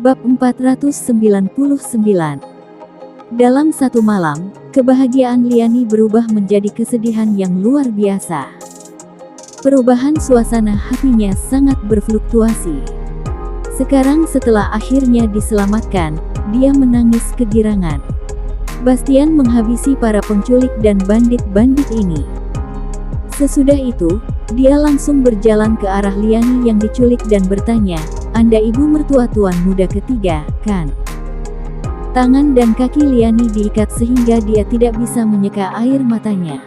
Bab 499. Dalam satu malam, kebahagiaan Liani berubah menjadi kesedihan yang luar biasa. Perubahan suasana hatinya sangat berfluktuasi. Sekarang setelah akhirnya diselamatkan, dia menangis kegirangan. Bastian menghabisi para penculik dan bandit-bandit ini. Sesudah itu, dia langsung berjalan ke arah Liani yang diculik dan bertanya, "Anda ibu mertua tuan muda ketiga, kan?" Tangan dan kaki Liani diikat sehingga dia tidak bisa menyeka air matanya.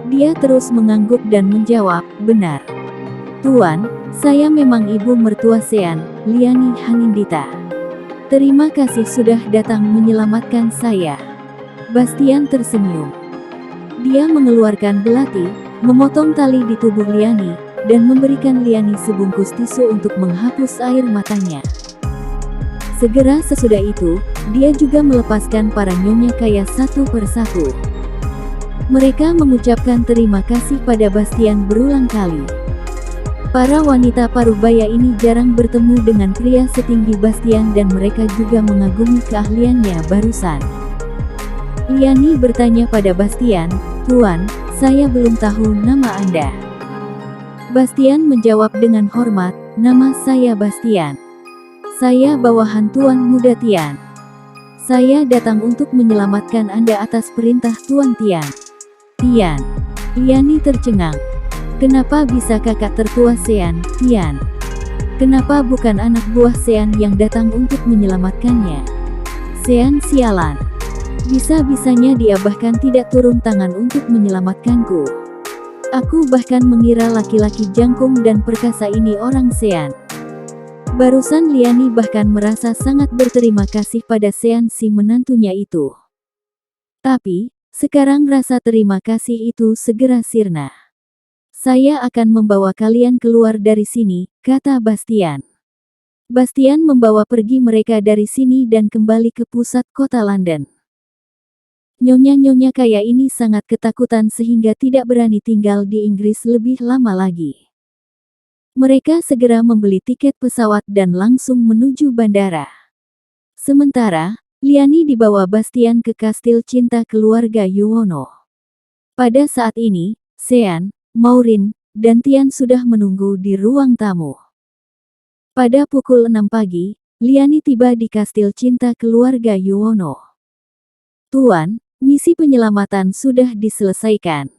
Dia terus mengangguk dan menjawab, "Benar. Tuan, saya memang ibu mertua Sean, Liani Hanindita. Terima kasih sudah datang menyelamatkan saya." Bastian tersenyum. Dia mengeluarkan belati, memotong tali di tubuh Liani, dan memberikan Liani sebungkus tisu untuk menghapus air matanya. Segera sesudah itu, dia juga melepaskan para nyonya kaya satu persatu. Mereka mengucapkan terima kasih pada Bastian berulang kali. Para wanita parubaya ini jarang bertemu dengan pria setinggi Bastian dan mereka juga mengagumi keahliannya barusan. Liani bertanya pada Bastian, "Tuan, saya belum tahu nama Anda." Bastian menjawab dengan hormat, "Nama saya Bastian. Saya bawahan Tuan Muda Tian. Saya datang untuk menyelamatkan Anda atas perintah Tuan Tian." "Tian?" Liani tercengang. "Kenapa bisa kakak tertua Sean, Tian? Kenapa bukan anak buah Sean yang datang untuk menyelamatkannya?" "Sean sialan. Bisa-bisanya dia bahkan tidak turun tangan untuk menyelamatkanku. Aku bahkan mengira laki-laki jangkung dan perkasa ini orang Sean." Barusan Liani bahkan merasa sangat berterima kasih pada Sean si menantunya itu. Tapi, sekarang rasa terima kasih itu segera sirna. "Saya akan membawa kalian keluar dari sini," kata Bastian. Bastian membawa pergi mereka dari sini dan kembali ke pusat kota London. Nyonya-nyonya kaya ini sangat ketakutan sehingga tidak berani tinggal di Inggris lebih lama lagi. Mereka segera membeli tiket pesawat dan langsung menuju bandara. Sementara, Liani dibawa Bastian ke kastil cinta keluarga Yuwono. Pada saat ini, Sean, Maureen, dan Tian sudah menunggu di ruang tamu. Pada pukul 6 pagi, Liani tiba di kastil cinta keluarga Yuwono. "Tuan, misi penyelamatan sudah diselesaikan."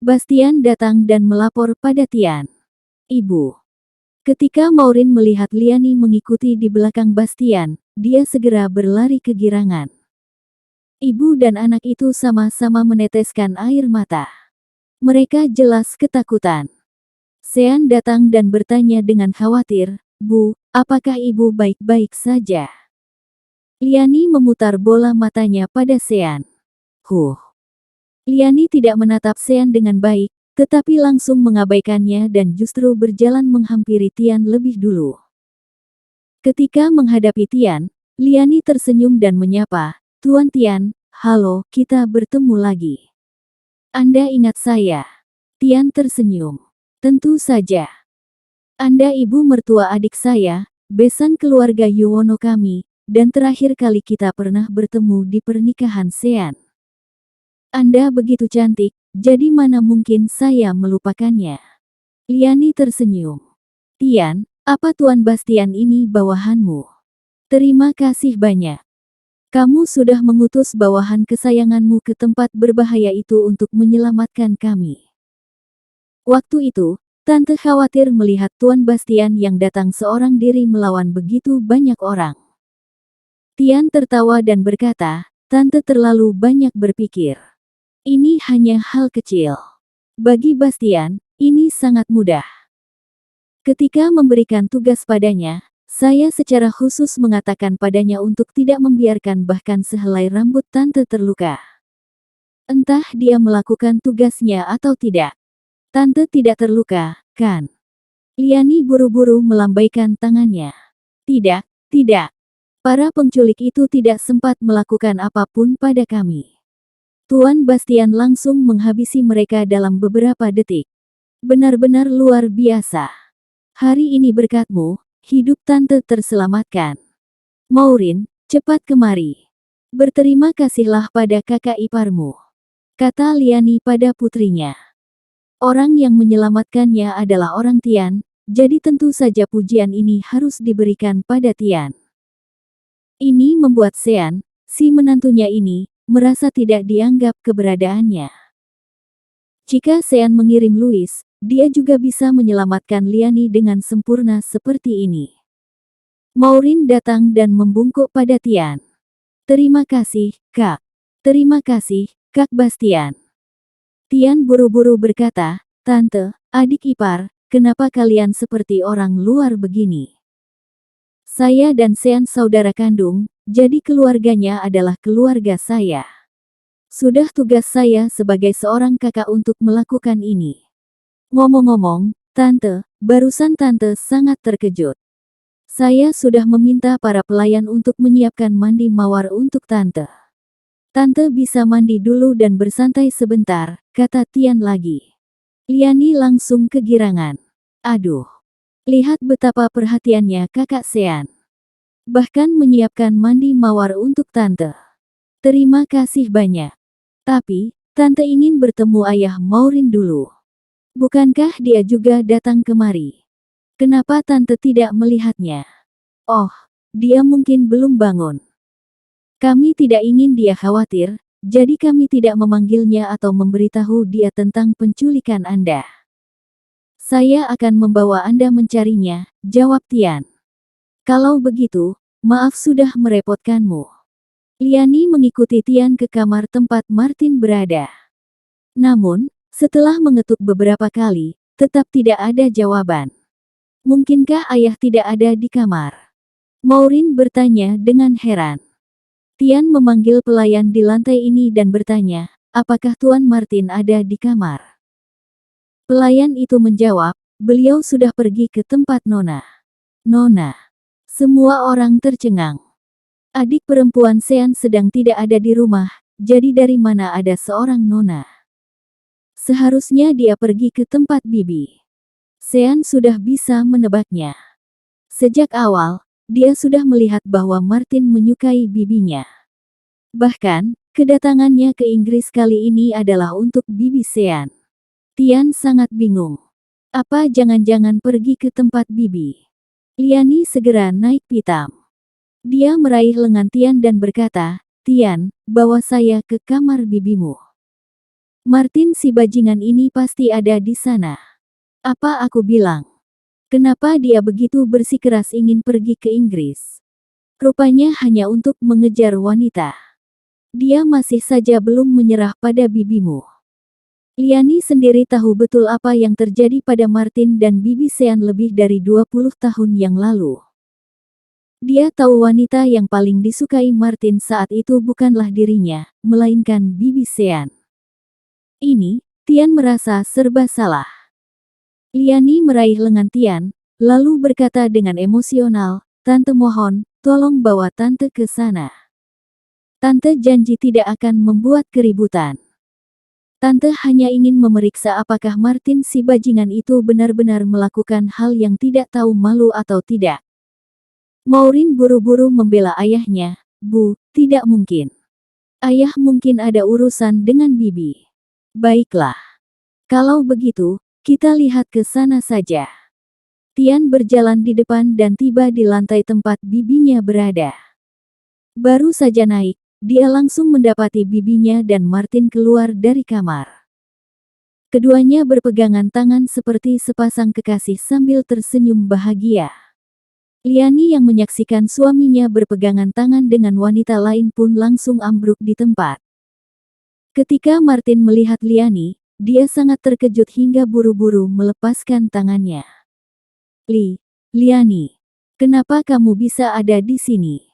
Bastian datang dan melapor pada Tian. "Ibu." Ketika Maureen melihat Liani mengikuti di belakang Bastian, dia segera berlari kegirangan. Ibu dan anak itu sama-sama meneteskan air mata. Mereka jelas ketakutan. Sean datang dan bertanya dengan khawatir, "Bu, apakah ibu baik-baik saja?" Liani memutar bola matanya pada Sean. Liani tidak menatap Sean dengan baik, tetapi langsung mengabaikannya dan justru berjalan menghampiri Tian lebih dulu. Ketika menghadapi Tian, Liani tersenyum dan menyapa, "Tuan Tian, halo, kita bertemu lagi. Anda ingat saya?" Tian tersenyum. "Tentu saja. Anda ibu mertua adik saya, besan keluarga Yuwono kami, dan terakhir kali kita pernah bertemu di pernikahan Sean. Anda begitu cantik, jadi mana mungkin saya melupakannya." Liani tersenyum. "Tian, apa Tuan Bastian ini bawahanmu? Terima kasih banyak. Kamu sudah mengutus bawahan kesayanganmu ke tempat berbahaya itu untuk menyelamatkan kami." Waktu itu, Tante khawatir melihat Tuan Bastian yang datang seorang diri melawan begitu banyak orang. Tian tertawa dan berkata, "Tante terlalu banyak berpikir. Ini hanya hal kecil. Bagi Bastian, ini sangat mudah. Ketika memberikan tugas padanya, saya secara khusus mengatakan padanya untuk tidak membiarkan bahkan sehelai rambut Tante terluka. Entah dia melakukan tugasnya atau tidak. Tante tidak terluka, kan?" Liani buru-buru melambaikan tangannya. "Tidak, tidak. Para penculik itu tidak sempat melakukan apapun pada kami." Tuan Bastian langsung menghabisi mereka dalam beberapa detik. "Benar-benar luar biasa. Hari ini berkatmu, hidup tante terselamatkan. Maureen, cepat kemari. Berterima kasihlah pada kakak iparmu, kata Liani pada putrinya. Orang yang menyelamatkannya adalah orang Tian, jadi tentu saja pujian ini harus diberikan pada Tian. Ini membuat Sean, si menantunya ini, merasa tidak dianggap keberadaannya. Jika Sean mengirim Louis, dia juga bisa menyelamatkan Liani dengan sempurna seperti ini. Maureen datang dan membungkuk pada Tian. Terima kasih, Kak. Terima kasih, Kak Bastian. Tian buru-buru berkata, Tante, adik ipar, kenapa kalian seperti orang luar begini? Saya dan Sean saudara kandung, jadi keluarganya adalah keluarga saya. Sudah tugas saya sebagai seorang kakak untuk melakukan ini. Ngomong-ngomong, Tante, barusan Tante sangat terkejut. Saya sudah meminta para pelayan untuk menyiapkan mandi mawar untuk Tante. Tante bisa mandi dulu dan bersantai sebentar, kata Tian lagi. Liani langsung kegirangan. Aduh. Lihat betapa perhatiannya kakak Sean. Bahkan menyiapkan mandi mawar untuk Tante. Terima kasih banyak. Tapi, Tante ingin bertemu ayah Maureen dulu. Bukankah dia juga datang kemari? Kenapa Tante tidak melihatnya? Oh, dia mungkin belum bangun. Kami tidak ingin dia khawatir, jadi kami tidak memanggilnya atau memberitahu dia tentang penculikan Anda. Saya akan membawa Anda mencarinya, jawab Tian. Kalau begitu, maaf sudah merepotkanmu. Liani mengikuti Tian ke kamar tempat Martin berada. Namun, setelah mengetuk beberapa kali, tetap tidak ada jawaban. Mungkinkah ayah tidak ada di kamar? Maureen bertanya dengan heran. Tian memanggil pelayan di lantai ini dan bertanya, apakah Tuan Martin ada di kamar? Pelayan itu menjawab, beliau sudah pergi ke tempat Nona. Nona. Semua orang tercengang. Adik perempuan Sean sedang tidak ada di rumah, jadi dari mana ada seorang Nona? Seharusnya dia pergi ke tempat bibi. Sean sudah bisa menebaknya. Sejak awal, dia sudah melihat bahwa Martin menyukai bibinya. Bahkan, kedatangannya ke Inggris kali ini adalah untuk bibi Sean. Tian sangat bingung. Apa jangan-jangan pergi ke tempat bibi? Liani segera naik pitam. Dia meraih lengan Tian dan berkata, Tian, bawa saya ke kamar bibimu. Martin si bajingan ini pasti ada di sana. Apa aku bilang? Kenapa dia begitu bersikeras ingin pergi ke Inggris? Rupanya hanya untuk mengejar wanita. Dia masih saja belum menyerah pada bibimu. Liani sendiri tahu betul apa yang terjadi pada Martin dan bibi Sean lebih dari 20 tahun yang lalu. Dia tahu wanita yang paling disukai Martin saat itu bukanlah dirinya, melainkan bibi Sean. Ini, Tian merasa serba salah. Liani meraih lengan Tian, lalu berkata dengan emosional, Tante mohon, tolong bawa Tante ke sana. Tante janji tidak akan membuat keributan. Tante hanya ingin memeriksa apakah Martin si bajingan itu benar-benar melakukan hal yang tidak tahu malu atau tidak. Maureen buru-buru membela ayahnya, Bu, tidak mungkin. Ayah mungkin ada urusan dengan bibi. Baiklah. Kalau begitu, kita lihat ke sana saja. Tian berjalan di depan dan tiba di lantai tempat bibinya berada. Baru saja naik, dia langsung mendapati bibinya dan Martin keluar dari kamar. Keduanya berpegangan tangan seperti sepasang kekasih sambil tersenyum bahagia. Liani yang menyaksikan suaminya berpegangan tangan dengan wanita lain pun langsung ambruk di tempat. Ketika Martin melihat Liani, dia sangat terkejut hingga buru-buru melepaskan tangannya. Liani, kenapa kamu bisa ada di sini?